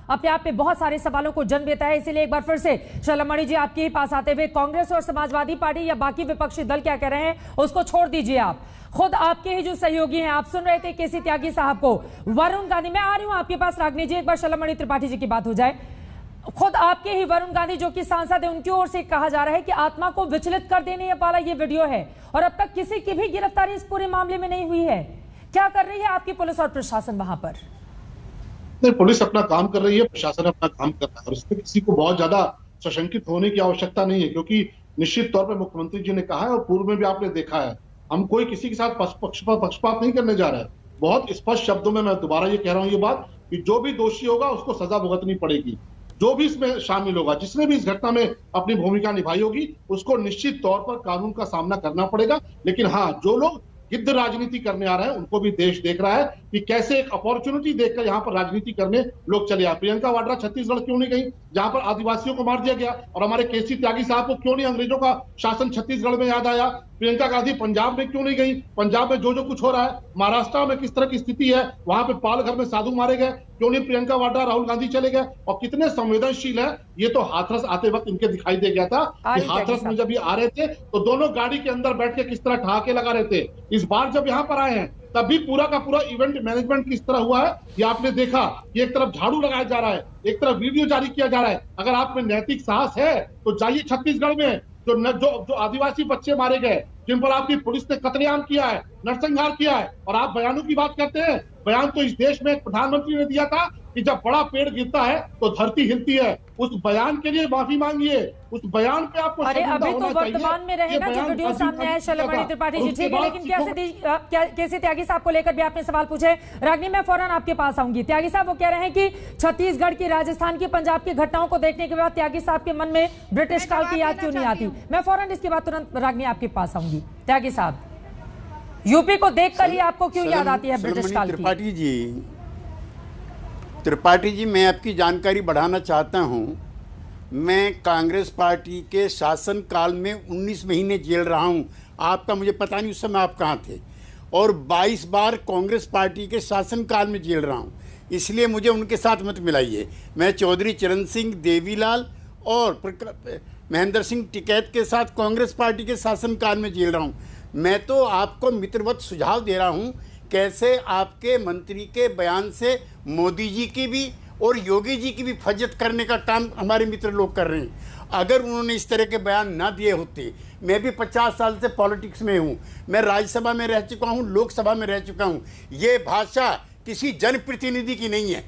अपने आप में बहुत सारे सवालों को जन्म देता है। इसीलिए एक बार फिर से शलमणि जी आपके ही पास आते हुए, कांग्रेस और समाजवादी पार्टी या बाकी विपक्षी दल क्या कह रहे हैं उसको छोड़ दीजिए, आप खुद आपके ही जो सहयोगी हैं, आप सुन रहे थे केसी त्यागी साहब को, वरुण गांधी, मैं आ रही हूं आपके पास रागिनी जी, एक बार शलमणि त्रिपाठी जी की बात हो जाए। खुद आपके ही वरुण गांधी जो कि सांसद है, उनकी ओर से कहा जा रहा है कि आत्मा को विचलित कर देने वाला ये वीडियो है और अब तक किसी की भी गिरफ्तारी इस पूरे मामले में नहीं हुई है। क्या कर रही है आपकी पुलिस और प्रशासन वहां पर? नहीं, पुलिस अपना काम कर रही है, प्रशासन अपना काम कर रहा है और इसमें किसी को बहुत ज्यादा सशंकित होने की आवश्यकता नहीं है, क्योंकि निश्चित तौर पर मुख्यमंत्री जी ने कहा है और पूर्व में भी आपने देखा है, हम कोई किसी के साथ पक्षपात नहीं करने जा रहे हैं। बहुत स्पष्ट शब्दों में मैं दोबारा ये कह रहा हूं ये बात कि जो भी दोषी होगा उसको सजा भुगतनी पड़ेगी, जो भी इसमें शामिल होगा, जिसने भी इस घटना में अपनी भूमिका निभाई होगी उसको निश्चित तौर पर कानून का सामना करना पड़ेगा। लेकिन हाँ, जो लोग गिद्ध राजनीति करने आ रहे हैं उनको भी देश देख रहा है कि कैसे एक अपॉर्चुनिटी देखकर यहाँ पर राजनीति करने लोग चले आए। प्रियंका वाड्रा छत्तीसगढ़ क्यों नहीं गई, जहां पर आदिवासियों को मार दिया गया, और हमारे केसी त्यागी साहब को क्यों नहीं अंग्रेजों का शासन छत्तीसगढ़ में याद आया? प्रियंका गांधी पंजाब में क्यों नहीं गई? पंजाब में जो कुछ हो रहा है, महाराष्ट्र में किस तरह की स्थिति है, वहां पे पाल घर में साधु मारे गए, क्यों नहीं प्रियंका वाड्रा राहुल गांधी चले गए? और कितने संवेदनशील है ये तो हाथरस आते वक्त इनके दिखाई दे गया था कि हाथरस में जब ये आ रहे थे तो दोनों गाड़ी के अंदर बैठ के किस तरह ठहाके लगा रहे थे। इस बार जब यहाँ पर आए हैं तब भी पूरा का पूरा इवेंट मैनेजमेंट किस तरह हुआ है ये आपने देखा कि एक तरफ झाड़ू लगाया जा रहा है, एक तरफ वीडियो जारी किया जा रहा है। अगर आप में नैतिक साहस है तो जाइए छत्तीसगढ़ में, जो आदिवासी बच्चे मारे गए, जिन पर आपकी पुलिस ने कत्लेआम किया है, नरसंहार किया है, और आप बयानों की बात करते हैं। बयान तो इस देश में एक प्रधानमंत्री ने दिया था कि जब बड़ा पेड़ गिरता है तो धरती हिलती है। उस बयान के लिए माफी मांगिए, उस बयान पे आपको अरे अभी तो वर्तमान में रहेगा जो वीडियो सामने है शलमणि त्रिपाठी जी, ठीक है, लेकिन केसी त्यागी साहब को लेकर भी आपने सवाल पूछे। रागिनी, मैं फौरन आपके पास आऊंगी। त्यागी साहब वो कह रहे हैं कि छत्तीसगढ़ की, राजस्थान की, पंजाब की घटनाओं को देखने के बाद त्यागी साहब के मन में ब्रिटिश काल की याद क्यों नहीं आती? मैं फौरन इसके बाद तुरंत रागिनी आपके पास आऊंगी। त्यागी साहब, यूपी को देखकर ही आपको क्यों याद आती है ब्रिटिश काल की? त्रिपाठी जी, मैं आपकी जानकारी बढ़ाना चाहता हूं। मैं कांग्रेस पार्टी के शासन काल में 19 महीने जेल रहा हूं। आपका मुझे पता नहीं उस समय आप कहां थे, और 22 बार कांग्रेस पार्टी के शासन काल में जेल रहा हूं, इसलिए मुझे उनके साथ मत मिलाइए। मैं चौधरी चरण सिंह, देवीलाल और महेंद्र सिंह टिकैत के साथ कांग्रेस पार्टी के शासन काल में जेल रहा हूं। मैं तो आपको मित्रवत सुझाव दे रहा हूं कैसे आपके मंत्री के बयान से मोदी जी की भी और योगी जी की भी फज्जत करने का काम हमारे मित्र लोग कर रहे हैं। अगर उन्होंने इस तरह के बयान ना दिए होते, मैं भी 50 साल से पॉलिटिक्स में हूँ, मैं राज्यसभा में रह चुका हूँ, लोकसभा में रह चुका हूँ, ये भाषा किसी जनप्रतिनिधि की नहीं है।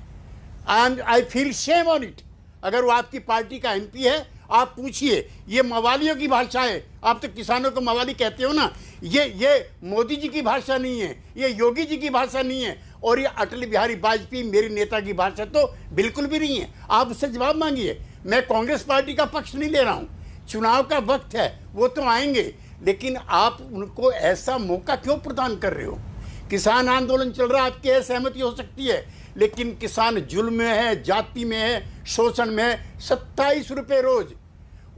I feel shame on it. अगर वो आपकी पार्टी का एमपी है, आप पूछिए, ये मवालियों की भाषा है। आप तो किसानों को मवाली कहते हो ना, ये मोदी जी की भाषा नहीं है, ये योगी जी की भाषा नहीं है, और ये अटल बिहारी वाजपेयी मेरे नेता की भाषा तो बिल्कुल भी नहीं है। आप उससे जवाब मांगिए। मैं कांग्रेस पार्टी का पक्ष नहीं ले रहा हूँ, चुनाव का वक्त है, वो तो आएंगे, लेकिन आप उनको ऐसा मौका क्यों प्रदान कर रहे हो? किसान आंदोलन चल रहा है, आपकी असहमति हो सकती है, लेकिन किसान जुल्म में है, जाति में है, शोषण में है। 27 रुपये रोज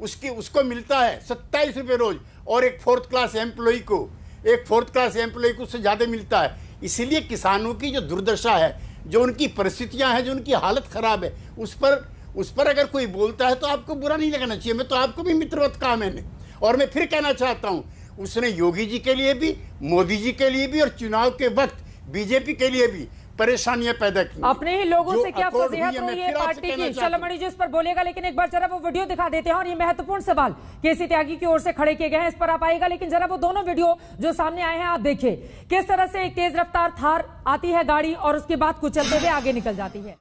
उसको मिलता है, 27 रुपये रोज, और एक फोर्थ क्लास एम्प्लॉय को उससे ज़्यादा मिलता है। इसीलिए किसानों की जो दुर्दशा है, जो उनकी परिस्थितियां हैं, जो उनकी हालत खराब है, उस पर अगर कोई बोलता है तो आपको बुरा नहीं लगना चाहिए। मैं तो आपको भी मित्रवत कहा मैंने, और मैं फिर कहना चाहता हूँ, उसने योगी जी के लिए भी, मोदी जी के लिए भी, और चुनाव के वक्त बीजेपी के लिए भी परेशानियां पैदा की। अपने ही लोगों से क्या फजीहत रही है पार्टी की? शलमणि जी इस पर बोलेगा, लेकिन एक बार जरा वो वीडियो दिखा देते हैं, और ये महत्वपूर्ण सवाल केसी त्यागी की ओर से खड़े किए गए हैं, इस पर आप आएगा, लेकिन जरा वो दोनों वीडियो जो सामने आए हैं आप देखिए, किस तरह से एक तेज रफ्तार थार आती है गाड़ी और उसके बाद कुचलते हुए आगे निकल जाती है।